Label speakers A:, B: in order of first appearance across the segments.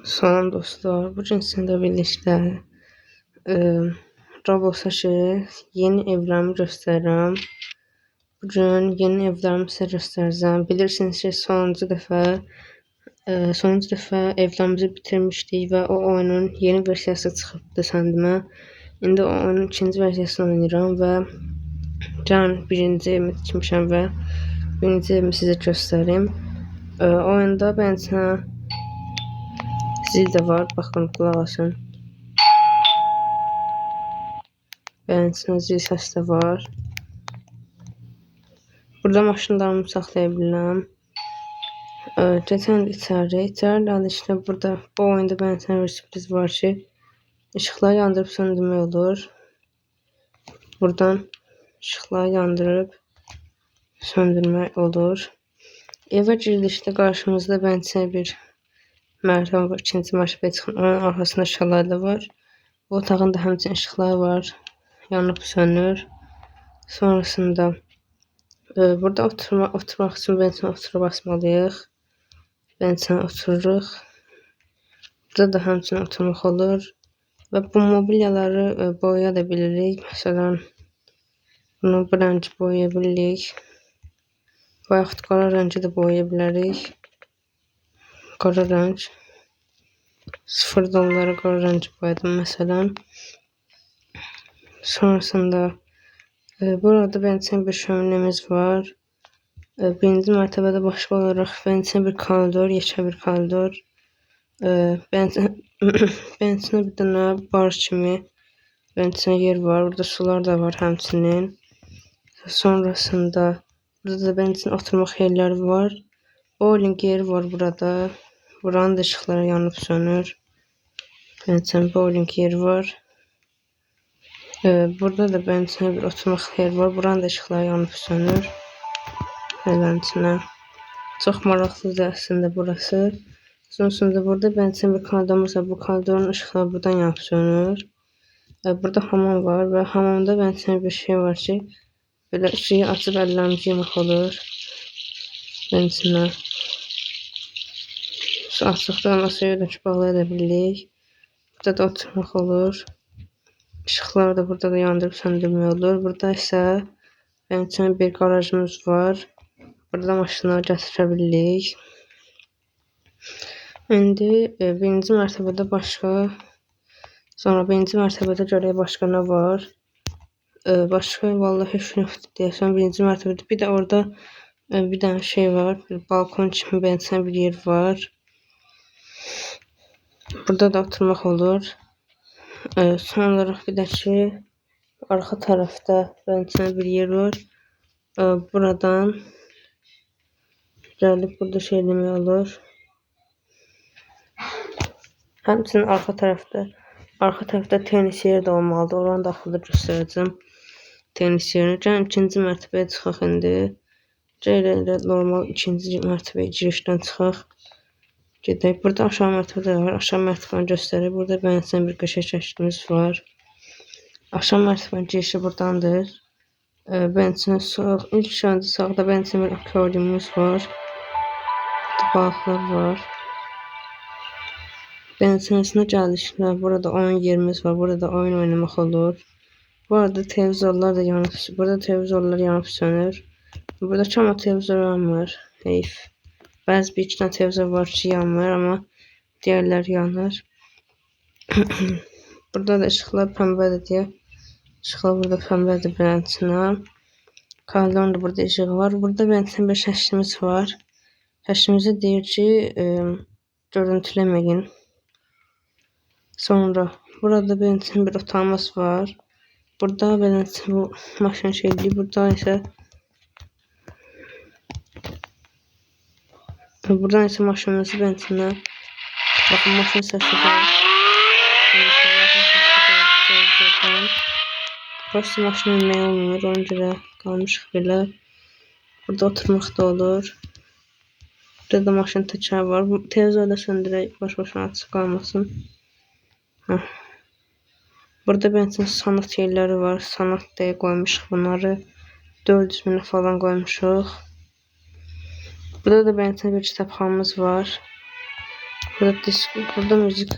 A: Salam dostlar. Bugün sizinle birlikte e, Roblox'a yeni evlerimi göstereceğim. Bugün yeni evlerimi size göstereceğim. Bilirsiniz ki sonuncu defa evlerimizi bitirmiştik ve o oyunun yeni versiyası çıkıbdı sendime. İndi o oyunun ikinci versiyasını oynayıram ve birinci evimi tikmişəm ve birinci evimi size göstereyim. Oyunda ben sana zil de var. Bakın kulak asın. Beğensiniz zil səs də var. Burada maşınlarımı saxlayabilirim. Geçen içəridə işte burada bu oyunda beğensiniz bir sürpriz var ki ışıqları yandırıp söndürmək olur. Buradan ışıqları yandırıp söndürmək olur. Evə girdikdə qarşımızda beğensiniz bir mərtəbə var. İkinci mərtəbəyə çıxın. Onun arxasında şalay da var. Bu otağın da həmçinin ışıqları var. Yanıp sönür. Sonrasında burada oturmaq üçün bence otura basmalıyıq. Bence otururuq. Burada da həmçinin oturmaq olur. Və bu mobilyaları boyaya da bilirik. Məsələn, bunu bu rəngi boyaya bilirik. Və yaxud qara rəngi də boyaya bilərik. Qara rəng. $0 qara rəngi boyadım məsələn. Sonrasında burada bence bir şöminemiz var. Birinci mərtəbədə başqa olaraq bence bir koridor, yeşil bir koridor. Bence bir dənə bar kimi bence yer var. Burada sular da var həmçinin. Sonrasında burada da bence oturmaq yerləri var. Bowling yeri var burada. Buranın da ışıqları yanıb sönür. Bence bowling yeri var. Burada da bence bir oturmaq yeri var. Buranın da ışıqları yanıb sönür. Eləncə. Çox maraqlıdır əslində burası. Sonrasında burada bence bir koridorumuz var. Bu koridorun ışıqları buradan yanıb sönür. Burada hamam var və hamamda bence bir şey var ki böyle ışığı açıb əllərimizi yumaq olur. Bence su açıqda masaya da bağlaya da bilirik. Burada da oturmaq olur. Işıqları da burada da yandırıb söndürmək olur. Burada isə bence bir garajımız var. Burada maşınları gətirə bilirik. İndi birinci mərtəbədə sonra birinci mərtəbədə görək başqa nə var. Başqa vallahi heç yoxdur deyəsən birinci mərtəbədə. Bir də orada bir dənə şey var. Bir balkon kimi bence bir yer var. Burada da oturmaq olur. Son olaraq bir də ki arxa tərəfdə bence bir yer var. Buradan gəlib burada şey demək olur. Həmçinin arxa tərəfdə tenis yeri də olmalıdır. Oranı da axırda göstərəcəm. Tenis yerini. Gəlin ikinci mərtəbəyə çıxaq indi. Gəlin normal ikinci mərtəbəyə girişdən çıxaq. Gedək. Burada aşağı mərtəbədə var. Aşağı mərtəbəni göstərir. Burada bənzən bir qəşəng çəkimiz var. Aşağı mərtəbənin girişi buradandır. Bənzən ilk sağda bənzən bir akvaryumumuz var. Balıqlar var. Benzəsinə gəldikdə burada oyun yerimiz var. Burada oyun oynamaq olur. Bu arada televizorlar da yanıb. Burada televizorlar yanıb sönür. Buradakı amma televizor yanmır. Heyf. Bəzi bir iki dənə televizor var ki yanmır amma diğerləri yanır. Burada da ışıqlar pəmbədir deyə. Işıqlar burada pəmbədir beləsinə. Koridorun da burada işığı var. Burada benzin bir şəklimiz var. Şəklimizi deyir ki görüntüləməyin. Sonra burada benzin bir otağımız var. Burada benzin bu maşın şeyliği. Burada ise buradan ise maşınımızı benzinlə. Bakın maşın səsi var. Burası maşın inməyə olmuyor. Ona görə qalmışıq belə. Burada oturmaq da olur. Burada da maşın təkəri var. Bu televizoru da söndürək. Boş-boşuna açıq qalmasın. Burada benzin sanat yerləri var. Sanat deyə qoymuşuq bunları. 400 min falan qoymuşuq. Burada da benzin bir kitabxanamız var. Burada disk, burada müzik.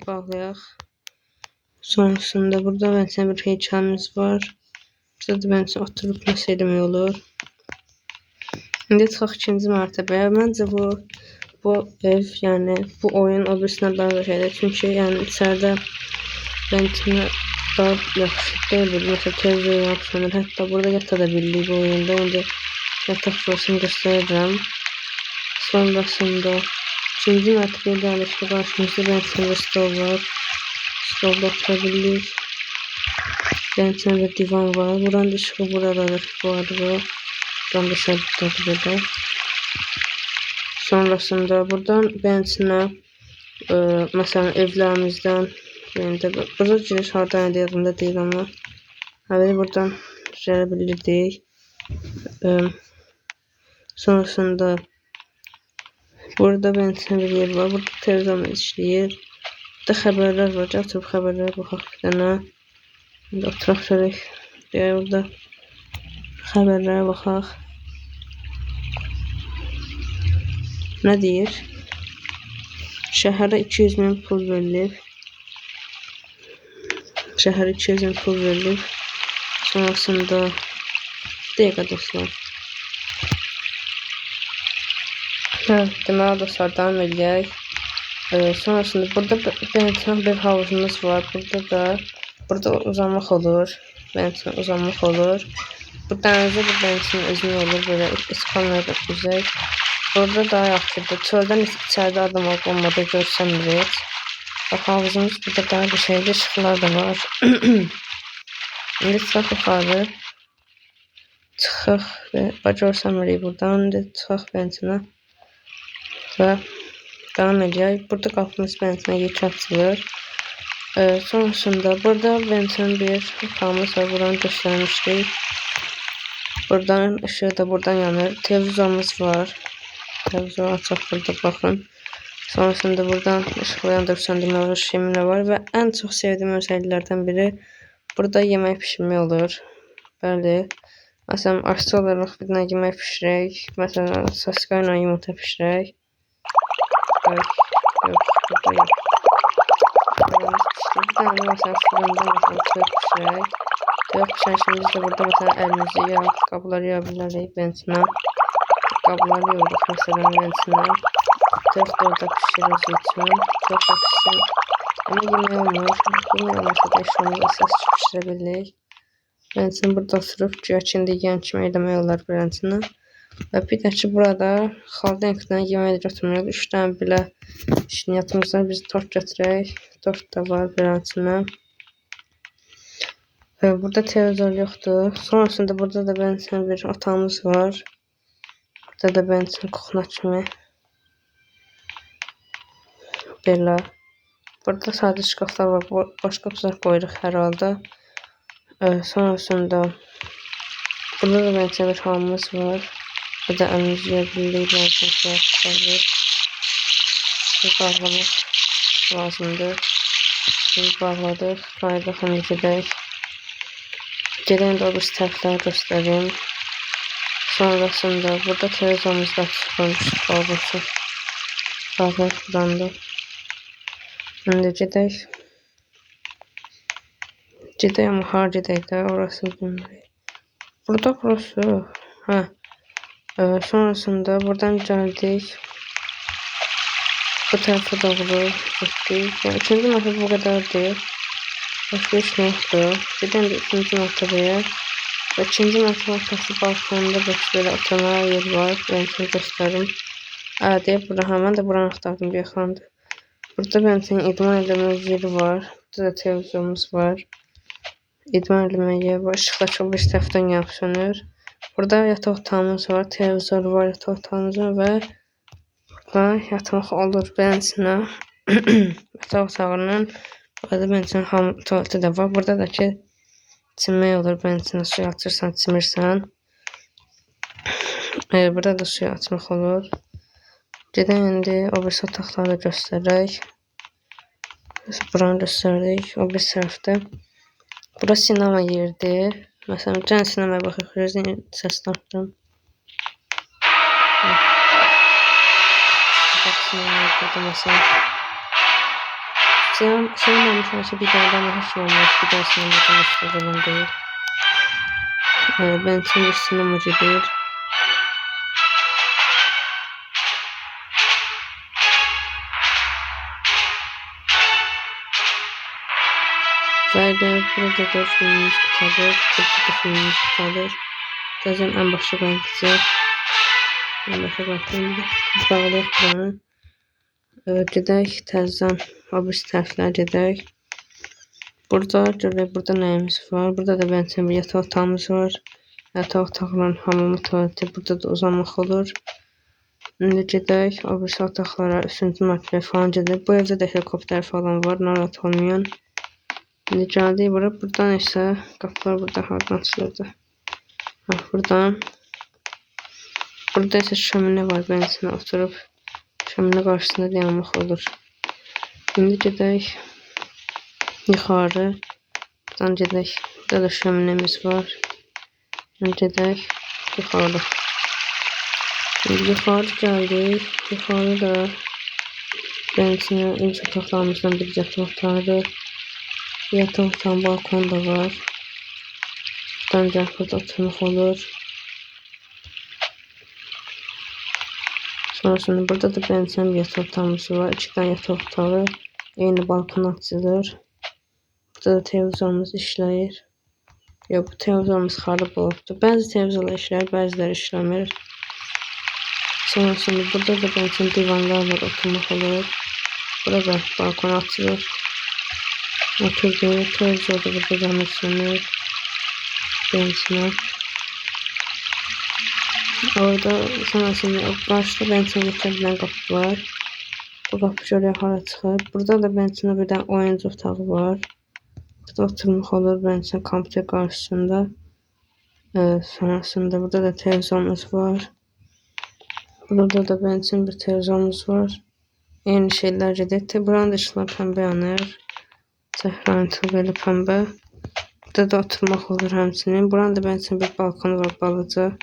A: Bağlayaq. Sonrasında burada bence bir heykelimiz var. Burada da bence oturup nasıl eləmək olur. İndi çıxaq ikinci mərtəbəyə. Məncə bu ev, yəni bu oyun o birisinə bənzər şeydir. Çünki yəni içəridə bence daha yaxşı deyil. Mesela televizyon yapsınlar. Hətta burada yata da bildik bu oyunda. İndi yatak prosunu göstərəcəm. Sonrasında ikinci mərtəbəyə gəlişdə qarşımızda bence bir stol var. Stolda oturabilirik. Bence bir divan var. Buranın ışığı buradadır bu arada. Buradan da şöyle böyle. Sonrasında buradan benzinə mesela evlərimizdən yəni də burada giriş hardan yadımda deyil amma hələ buradan gələ bilirdik. Sonrasında burada benzinə bir yer var. Burada televizyon işləyir. Burada xəbərlər var. Oturub xəbərlərə baxaq bir dənə. İndi oturaq şöyle burada xəbərlərə baxaq. Ne deyir? Şəhərə 200.000 pul verilib. Şəhərə 200.000 pul verilib. Sonrasında dəqiqə dostlar. Deməli dostlar davam edək. Sonrasında burada bir havuzumuz var. Burada uzanmaq olur. Bence uzanmaq olur. Bu dənizdə bu benzin özünü olur. Böyle İspanya'da üzək. Burada daha yaxşıdır. Çöldən içəridə adam olmadı görsəmirik. Bax havuzumuz burada daha bir şeydir. Işıqlar da var. İndi çıxaq yuxarı. Çıxaq və görsəmirik buradan. İndi çıxaq benzinə. Və devam edək. Burada qapımız benzinə yekə açılır. Sonrasında burada benzin bir otağımız var. Buranı göstərmişdik. Buradan ışığı da buradan yanır. Televizyonumuz var. Televizyon açıq burada baxın. Sonrasında buradan ışıqla yandırıb söndürmə şeminə var və ən çox sevdiyim özelliklərdən biri burada yemək pişirmək olur. Bəli. Məsələn, aşçı olaraq bir dənə yemək pişirək. Məsələn, saska ilə yumurta pişirək. Yox, burada yox. Bir dənə məsələn fırında məsələn tök pişirək. Tök pişirək də burada məsələn əlimizi yağ, qabları yağa bilərik benzinə. Qabları yığırıq məsələn benzinə. Tök da orada pişiririz üçün. Tök da pişsin. Ama yemək olmur. Yemək olmasa da eşyamızı əsas pişirə bilirik. Benzin burada oturup güya yiyən kimi eləmək olar benzinə. Və bir də ki burada xaldenkadan yemək götürmürük. 3 dənə belə şinyatımızdan biz tort götürək. Tort da var benzinə. Burada televizor yoxdur. Sonrasında burada da benzin bir otağımız var. Burada da benzin kuxna kimi. Belə. Burada sadece şkaflar var. Başka tuzlar koyuruq hər halda. Sonrasında burada da bence bir hamımız var. Burada əlimizi yiyebilirik. Biz bağlamaq lazımdır. Biz bağladıq. Qayıdıq onu gedək. Gedək də o bir tərəfləri göstəreyim. Sonrasında burada televizyonumuzda açıq qoymuşduq. Qalbısı. Bağlayıq buradan da. Şimdi gedək. Gedək ama har gedək də orası bilmirik. Burada burası. Sonrasında buradan gəldik. Bu tarafa doğru gittik. Yani ikinci mərtəbə bu qədərdir. Başka iş yoxdur. Gedək də ikinci mərtəbəyə. Və ikinci mərtəbə ortası balkonda böyle oturma yer var. Ben size göstərim. Deyib burada mən də buranı axtardım bir yaxlandı. Burada benzin idman eləmək yeri var. Burada da televizyonumuz var. İdman eləmək yeri var. Işıqlar çox bir tərəfdən yanıb sönür. Burada yataq otağımız var. Televizor var yataq otağımızın və burada yatmaq olur benzinə. Yataq otağının burada benzin tuvaleti də var. Burada da ki çimmək olur benzinə. Suyu açırsan, çimirsən. Burada da suyu açmaq olur. Gedək indi o birisi otaqları göstərək. Buranı göstərdik. O bir tərəfdə. Burası sinema yeridir. Mesela can sinemaya bakıyoruz. Yine ses tarttım. Bak sinemaya burada mesela. Sinema mesela bir daha da hoş olmaz. Bir daha sinemada işte falan değil. Ben şimdi sinemacı değil. Böyle burada da filmimiz tutarır. Burada da filmimiz tutarır. Zaten en başta ben gideceğim. En başta bakayım. Bağlayaq buranı. Gedək təzədən abis tərəflər gedək. Burada görək burada nəyimiz var. Burada da bence bir yataq otağımız var. Yataq otaqların hamamı, tuvaleti. Burada da uzanmaq olur. İndi gedək abis otaqlara, 3-cü mərtəbəyə falan gedək. Bu evdə də helikopter falan var. Narahat olmayın. İndi gəldik bura. Buradan isə qapılar burada hardan açılırdı. Buradan. Burada isə şöminə var. Ben içine oturup şöminə qarşısında dayanmaq olur. İndi gedək yuxarı. Buradan gedək. Burada da şöminəmiz var. İndi gedək yuxarı. İndi yuxarı gəldik. Yuxarı da ben ilk otaqlarımızdan bir yataq otağı. Yataq otağın balkonu da var. Buradan gəlib burada oturmaq olur. Sonrasında burada da benzer bir yatak otağımız var. 2 tane yatak otağı. Eyni balkon açılır. Burada da televizyonumuz işləyir. Ya bu televizyonumuz xarab olubdur. Bəzi televizorlar işləyir, bəziləri işləmir. Sonrasında burada da benzer divanlar var, oturmaq olur. Burada balkon açılır. Oturduğu televizor da burada yanır sönür. Benzinler. Orada sonrasında karşıda benzin geçebilen kapı var. Bu kapı şöyle hara çıxır. Burada da benzine bir tane oyuncu otağı var. Burada oturmaq olur benzin kompüter karşısında. Sonrasında burada da televizyonumuz var. Burada da benzin bir televizyonumuz var. Eyni şeyler gedir. Buranın da ışıqlar pəmbə yanır. Zəhrantılı belə pəmbə. Burada da oturmaq olur həmçinin. Buranın da benzin bir balkonu var balaca.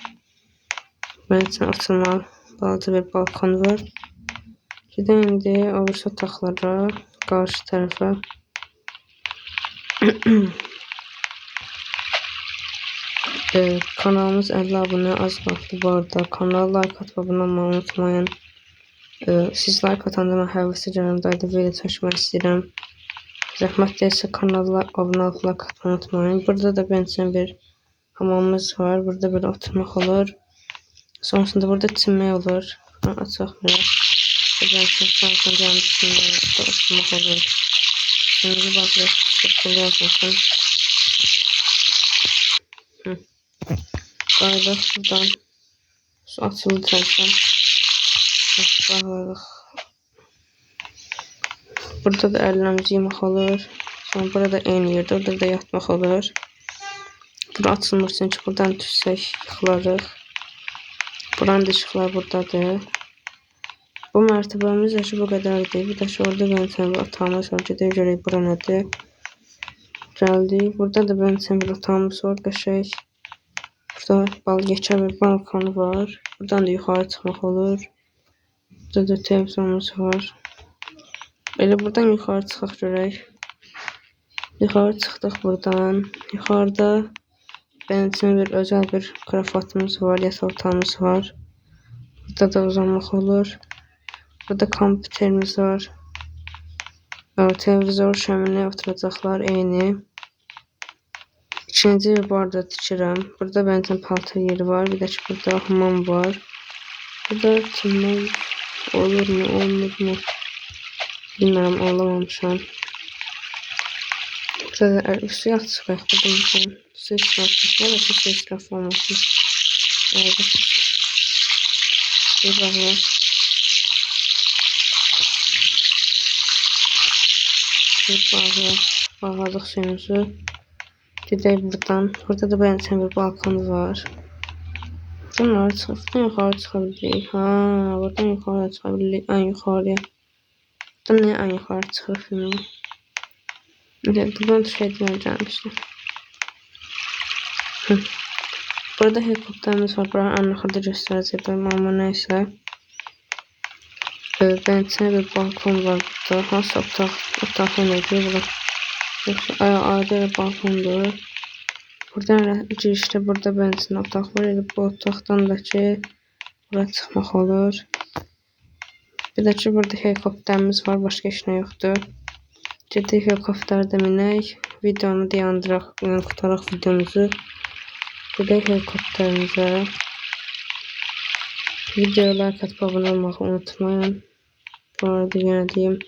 A: Bence açılmalı balaca bir balkon var. Gidelim indi obris otaqlara, qarşı tərəfə. Kanalımız 50 abunə az qaldı bu arada. Kanala like atıb abunə olmayı unutmayın. Siz like atanda mən həvəsə gəlirəm, daha da video çəkmək istəyirəm. Zəhmət deyilsə kanala abunə olub like atmayı unutmayın. Burada da bence bir hamamımız var. Burada böyle oturmaq olur. Sonrasında burada çimmək olur. Açaq belə. Sonrasında canlı çimmək olur. Oturmaq olur. Şimdi bağlayaq. Şəkildə yazmasın. Qaydaq buradan. Su açıldı tərsən. Bağlayaq. Burada da əllərimizi yemək olur. Sonra burada eyni yerdə. Orada da yatmaq olur. Bura açılmır çünki buradan düşsək yıxılarıq. Buranın da ışıqlar buradadır. Bu mərtəbəmiz bu qədərdir. Bir də orada bənsən bir otağımız var. Gedək görək bura nədir. Gəldik. Burada da bənsən bir otağımız var. Qəşək. Burada geçər bir balkon var. Buradan da yuxarı çıxmaq olur. Burada da televizyonumuz var. Elə buradan yuxarı çıxaq görək. Yuxarı çıxdıq buradan. Yuxarıda bənsən bir özel bir kravatımız var. Yataq otağımız var. Burada da uzanmaq olur. Burada kompüterimiz var. Televizor, şöminə, oturacaqlar eyni. İkinci bu arada tikirəm. Burada bence paltar yeri var. Bir də ki burada hamam var. Burada çimmək olur mu, olmur mu? Bilmirəm, olamamışam. Burada da üstü açıq. Burada mesela su israfı var. Su israfı olmasın. Bir bağlar. Bağladık suyumuzu. Gedək buradan. Burada da bence bir balkon var. Buradan yuxarı çıxabilirik. Buradan yuxarı çıxabilirik. En yuxarıya. Buradan niyə en yuxarı çıxır filmi? Buradan şey gəlmişdir. Burada helikopterimiz var. Buranın anlaxırda göstərəcəkdim, amma nəysə. Ben içine bir balkon var burada. Hansı otaqın idi? Yoxsa ayrı bir balkondur. Buradan girişdə burada benzin otaq var. Bu otaqdan da ki bura çıxmaq olur. Bir də ki burada helikopterimiz var. Başqa heç nə yoxdur. Gedək helikopterdə minək. Videonu dayandıraq. Yəni qutaraq videomuzu. Gedək helikopterimizə. Videoya like atıb abunə olmağı unutmayın. Bu arada yenə deyim.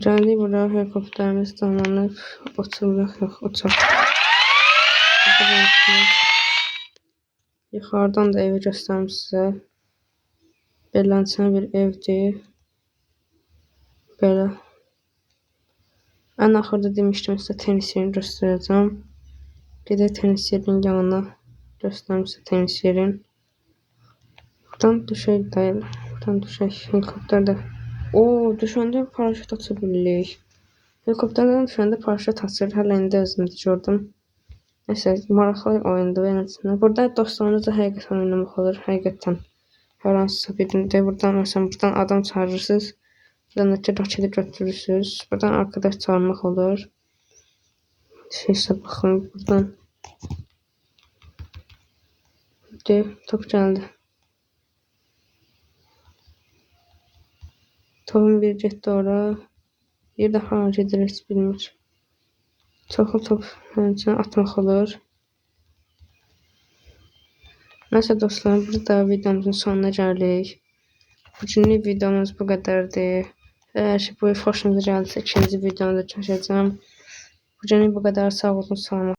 A: Gəldik burada helikopterimiz damlanıb. Oturulaq yox, uçaq. Yuxarıdan da evi göstərim sizə. Beləncə bir evdir. Belə. Ən axırda demişdim sizə tenis yerini göstərəcəm. Gedək tenis yerinin yanına göstərim sizə tenis yerin. Buradan düşək deyil. Buradan düşək helikopterdə. Düşəndə paraşüt açı bilirik. Helikopterdən düşəndə paraşüt açır. Hələ indi özümdə gördüm. Nəysə, maraqlı oyundur beləsinə. Burada dostlarınızla həqiqətən oynamaq olur. Həqiqətən. Hər hansısa birində. Buradan məsələn buradan adam çağırırsınız. Buradan da raketi götürürsünüz. Buradan arkadaş çağırmaq olur. Şeysə baxın buradan. Top gəldi. Topun bir getdi ora. Bir də hara gedir heç bilmir. Çoxlu top həmçinin atmaq olur. Nəysə dostlarım, burada videomuzun sonuna gəlirik. Bugünlük videomuz bu qədərdir. Əgər ki bu xoşunuza gəldisə ikinci videomu da çəkəcəm. Bugünlük bu qədər. Sağ olun, salamat.